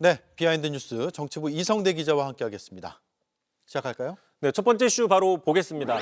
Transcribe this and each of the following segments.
네, 비하인드 뉴스 정치부 이성대 기자와 함께하겠습니다. 시작할까요? 네, 첫 번째 이슈 바로 보겠습니다.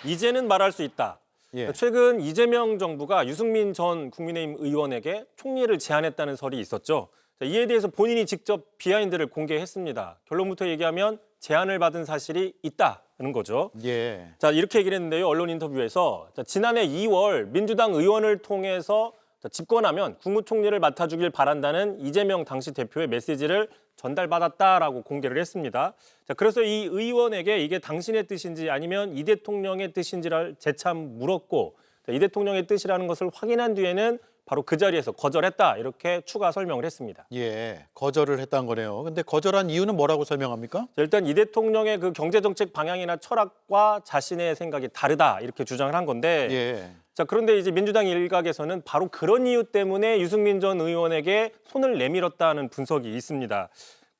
이제는 말할 수 있다. 예. 최근 이재명 정부가 유승민 전 국민의힘 의원에게 총리를 제안했다는 설이 있었죠. 이에 대해서 본인이 직접 비하인드를 공개했습니다. 결론부터 얘기하면 제안을 받은 사실이 있다는 거죠. 예. 자, 이렇게 얘기를 했는데요. 언론 인터뷰에서 지난해 2월 민주당 의원을 통해서 집권하면 국무총리를 맡아주길 바란다는 이재명 당시 대표의 메시지를 전달받았다라고 공개를 했습니다. 자, 그래서 이 의원에게 이게 당신의 뜻인지 아니면 이 대통령의 뜻인지를 재차 물었고, 이 대통령의 뜻이라는 것을 확인한 뒤에는 바로 그 자리에서 거절했다, 이렇게 추가 설명을 했습니다. 예, 거절을 했다는 거네요. 근데 거절한 이유는 뭐라고 설명합니까? 자, 일단 이 대통령의 그 경제정책 방향이나 철학과 자신의 생각이 다르다, 이렇게 주장을 한 건데, 예. 자, 그런데 이제 민주당 일각에서는 바로 그런 이유 때문에 유승민 전 의원에게 손을 내밀었다는 분석이 있습니다.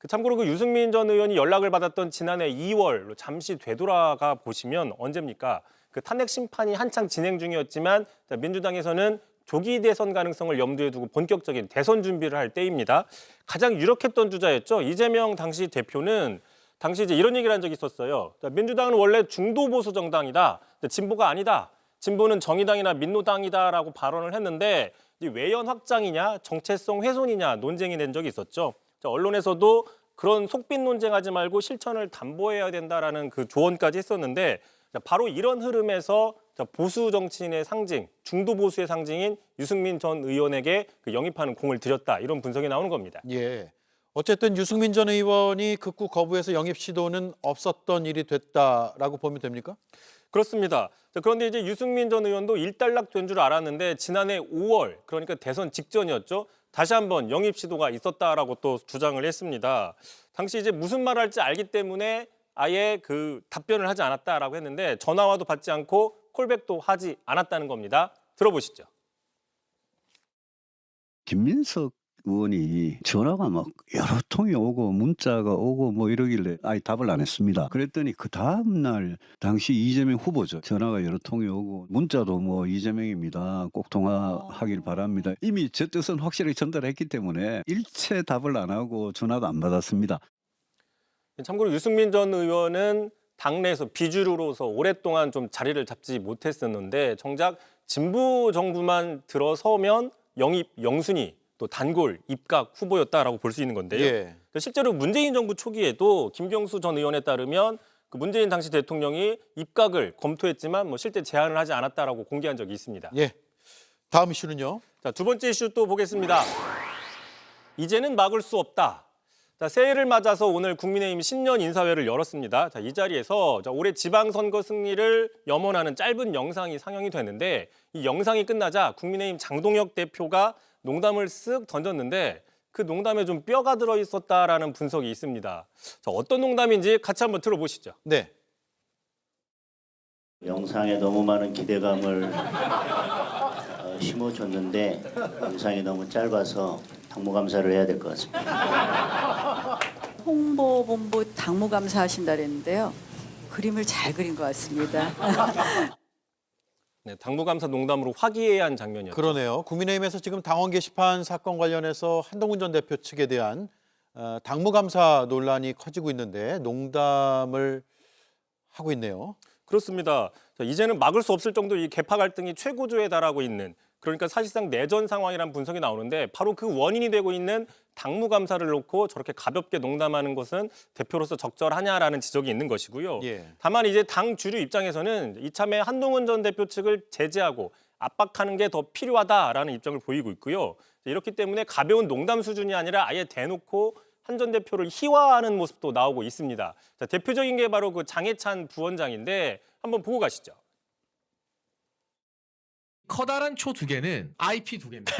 참고로 그 유승민 전 의원이 연락을 받았던 지난해 2월로 잠시 되돌아가 보시면 언제입니까? 그 탄핵 심판이 한창 진행 중이었지만 민주당에서는 조기 대선 가능성을 염두에 두고 본격적인 대선 준비를 할 때입니다. 가장 유력했던 주자였죠. 이재명 당시 대표는 당시 이제 이런 얘기를 한 적이 있었어요. 민주당은 원래 중도 보수 정당이다. 진보가 아니다. 진보는 정의당이나 민노당이다라고 발언을 했는데 이 외연 확장이냐 정체성 훼손이냐 논쟁이 된 적이 있었죠. 언론에서도 그런 속빛 논쟁하지 말고 실천을 담보해야 된다라는 그 조언까지 했었는데 바로 이런 흐름에서 보수 정치인의 상징, 중도 보수의 상징인 유승민 전 의원에게 그 영입하는 공을 들였다, 이런 분석이 나오는 겁니다. 예. 어쨌든 유승민 전 의원이 극구 거부해서 영입 시도는 없었던 일이 됐다라고 보면 됩니까? 그렇습니다. 그런데 이제 유승민 전 의원도 일단락된 줄 알았는데 지난해 5월, 그러니까 대선 직전이었죠. 다시 한번 영입 시도가 있었다라고 또 주장을 했습니다. 당시 이제 무슨 말 할지 알기 때문에 아예 그 답변을 하지 않았다라고 했는데 전화와도 받지 않고 콜백도 하지 않았다는 겁니다. 들어보시죠. 김민석 의원이 전화가 막 여러 통이 오고 문자가 오고 뭐 이러길래 아예 답을 안 했습니다. 그랬더니 그 다음 날 당시 이재명 후보죠. 전화가 여러 통이 오고 문자도 뭐 이재명입니다. 꼭 통화하길 바랍니다. 이미 제 뜻은 확실히 전달했기 때문에 일체 답을 안 하고 전화도 안 받았습니다. 참고로 유승민 전 의원은 당내에서 비주류로서 오랫동안 좀 자리를 잡지 못했었는데 정작 진보 정부만 들어서면 영입 영순위 또 단골 입각 후보였다라고 볼 수 있는 건데요. 예. 실제로 문재인 정부 초기에도 김경수 전 의원에 따르면 그 문재인 당시 대통령이 입각을 검토했지만 뭐 실제 제안을 하지 않았다라고 공개한 적이 있습니다. 예. 다음 이슈는요? 자, 두 번째 이슈 또 보겠습니다. 이제는 막을 수 없다. 자, 새해를 맞아서 오늘 국민의힘 신년 인사회를 열었습니다. 자, 이 자리에서 올해 지방선거 승리를 염원하는 짧은 영상이 상영이 되는데 이 영상이 끝나자 국민의힘 장동혁 대표가 농담을 쓱 던졌는데 그 농담에 좀 뼈가 들어 있었다라는 분석이 있습니다. 자, 어떤 농담인지 같이 한번 들어보시죠. 네. 영상에 너무 많은 기대감을 심어줬는데 영상이 너무 짧아서 당무감사를 해야 될 것 같습니다. 홍보본부 당무감사 하신다 그랬는데요. 그림을 잘 그린 것 같습니다. 네, 당무감사 농담으로 화기애애한 장면이었죠. 그러네요. 국민의힘에서 지금 당원 게시판 사건 관련해서 한동훈 전 대표 측에 대한 당무감사 논란이 커지고 있는데 농담을 하고 있네요. 그렇습니다. 자, 이제는 막을 수 없을 정도 이 계파 갈등이 최고조에 달하고 있는, 그러니까 사실상 내전 상황이라는 분석이 나오는데 바로 그 원인이 되고 있는 당무감사를 놓고 저렇게 가볍게 농담하는 것은 대표로서 적절하냐라는 지적이 있는 것이고요. 예. 다만 이제 당 주류 입장에서는 이참에 한동훈 전 대표 측을 제재하고 압박하는 게 더 필요하다라는 입장을 보이고 있고요. 이렇기 때문에 가벼운 농담 수준이 아니라 아예 대놓고 한 전 대표를 희화하는 모습도 나오고 있습니다. 자, 대표적인 게 바로 그 장해찬 부원장인데 한번 보고 가시죠. 커다란 초 두 개는 IP 두 개입니다.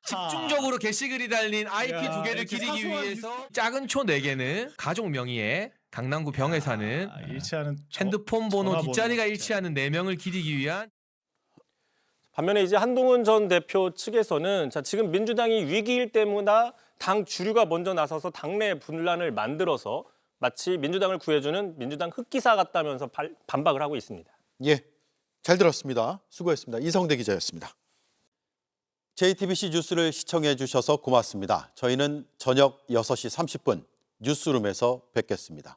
집중적으로 게시글이 달린 IP 두 개를 기리기 위해서 작은 초 네 개는 가족 명의의 강남구 병에 사는 일치하는 핸드폰 번호 전화번호. 뒷자리가 일치하는 네 명을 기리기 위한. 반면에 이제 한동훈 전 대표 측에서는 자, 지금 민주당이 위기일 때마다 당 주류가 먼저 나서서 당내 분란을 만들어서 마치 민주당을 구해주는 민주당 흑기사 같다면서 반박을 하고 있습니다. 예. 잘 들었습니다. 수고했습니다. 이성대 기자였습니다. JTBC 뉴스를 시청해 주셔서 고맙습니다. 저희는 저녁 6시 30분 뉴스룸에서 뵙겠습니다.